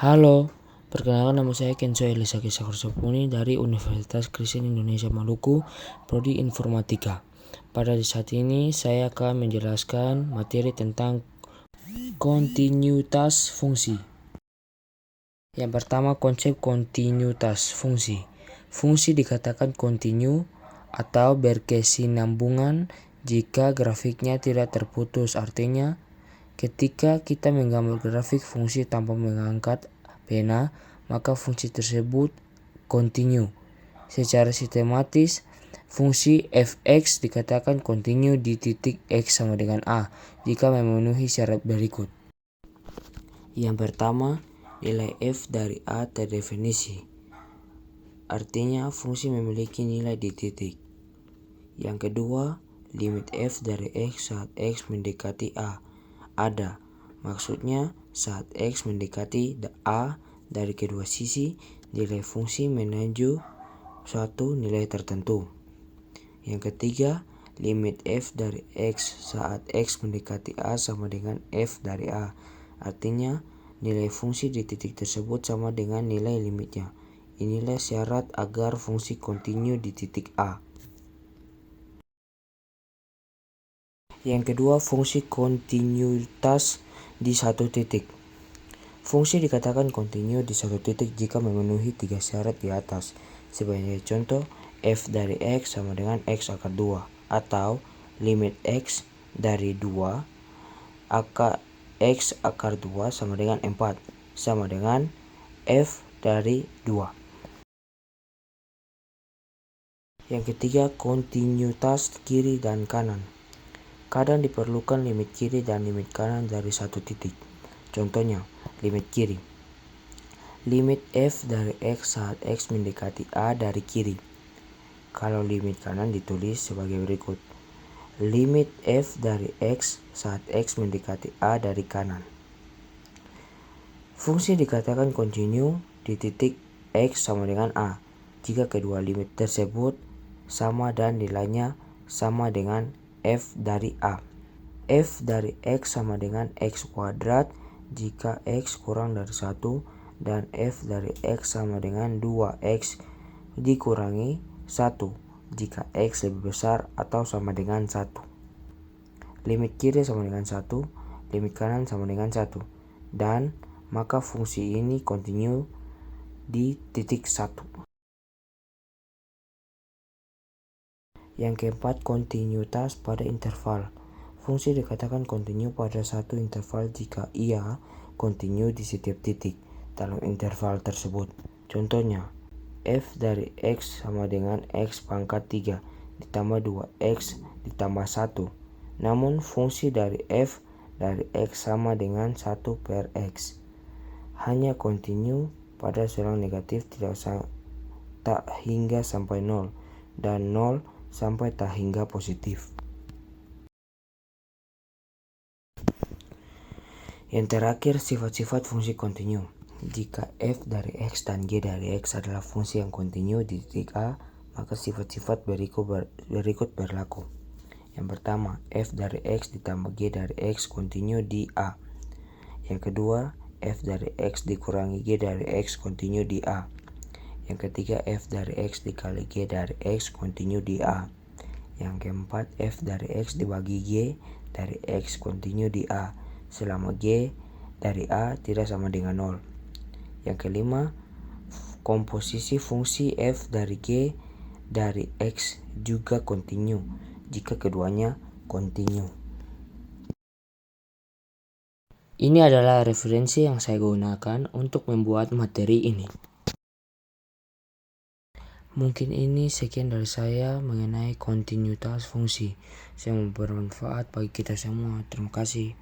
Halo, perkenalkan nama saya Kenzo Elisa Kisahkursopuni dari Universitas Kristen Indonesia Maluku, Prodi Informatika. Pada saat ini saya akan menjelaskan materi tentang kontinuitas fungsi. Yang pertama, konsep kontinuitas fungsi. Fungsi dikatakan kontinu atau berkesinambungan jika grafiknya tidak terputus. Artinya, ketika kita menggambar grafik fungsi tanpa mengangkat pena, maka fungsi tersebut kontinu. Secara sistematis, fungsi f(x) dikatakan kontinu di titik x sama dengan a jika memenuhi syarat berikut. Yang pertama, nilai f dari a terdefinisi. Artinya fungsi memiliki nilai di titik. Yang kedua, limit f dari x saat x mendekati a ada. Maksudnya saat x mendekati a dari kedua sisi, nilai fungsi menuju suatu nilai tertentu. Yang ketiga, limit f dari x saat x mendekati a sama dengan f dari a. Artinya nilai fungsi di titik tersebut sama dengan nilai limitnya. Inilah syarat agar fungsi kontinu di titik a. Yang kedua, fungsi kontinuitas di satu titik. Fungsi dikatakan kontinu di satu titik jika memenuhi 3 syarat di atas. Sebagai contoh, f dari x sama dengan x akar 2 atau limit x dari 2 x akar 2 sama dengan 4 sama dengan f dari 2. Yang ketiga, kontinuitas kiri dan kanan. Kadang diperlukan limit kiri dan limit kanan dari satu titik. Contohnya, limit kiri. Limit f dari x saat x mendekati a dari kiri. Kalau limit kanan ditulis sebagai berikut. Limit f dari x saat x mendekati a dari kanan. Fungsi dikatakan kontinu di titik x sama dengan a jika kedua limit tersebut sama dan nilainya sama dengan f dari a. F dari x sama dengan x kuadrat jika x kurang dari 1 dan f dari x sama dengan 2x dikurangi 1 jika x lebih besar atau sama dengan 1. Limit kiri sama dengan 1, limit kanan sama dengan 1, dan maka fungsi ini kontinu di titik 1. Yang keempat, kontinuitas pada interval. Fungsi dikatakan kontinu pada satu interval jika ia kontinu di setiap titik dalam interval tersebut. Contohnya, f dari x sama dengan x pangkat 3 ditambah 2x ditambah 1. Namun fungsi dari f dari x sama dengan 1 per x. Hanya kontinu pada selang negatif tak hingga sampai 0 dan 0 sampai tak hingga positif. Yang terakhir, sifat-sifat fungsi kontinu. Jika f dari x dan g dari x adalah fungsi yang kontinu di titik a, maka sifat-sifat berikut berlaku. Yang pertama, f dari x ditambah g dari x kontinu di a. Yang kedua, f dari x dikurangi g dari x kontinu di a. Yang ketiga, f dari x dikali g dari x kontinu di a. Yang keempat, f dari x dibagi g dari x kontinu di a selama g dari a tidak sama dengan 0. Yang kelima, komposisi fungsi f dari g dari x juga kontinu jika keduanya kontinu. Ini adalah referensi yang saya gunakan untuk membuat materi ini. Mungkin ini sekian dari saya mengenai kontinuitas fungsi. Semoga bermanfaat bagi kita semua. Terima kasih.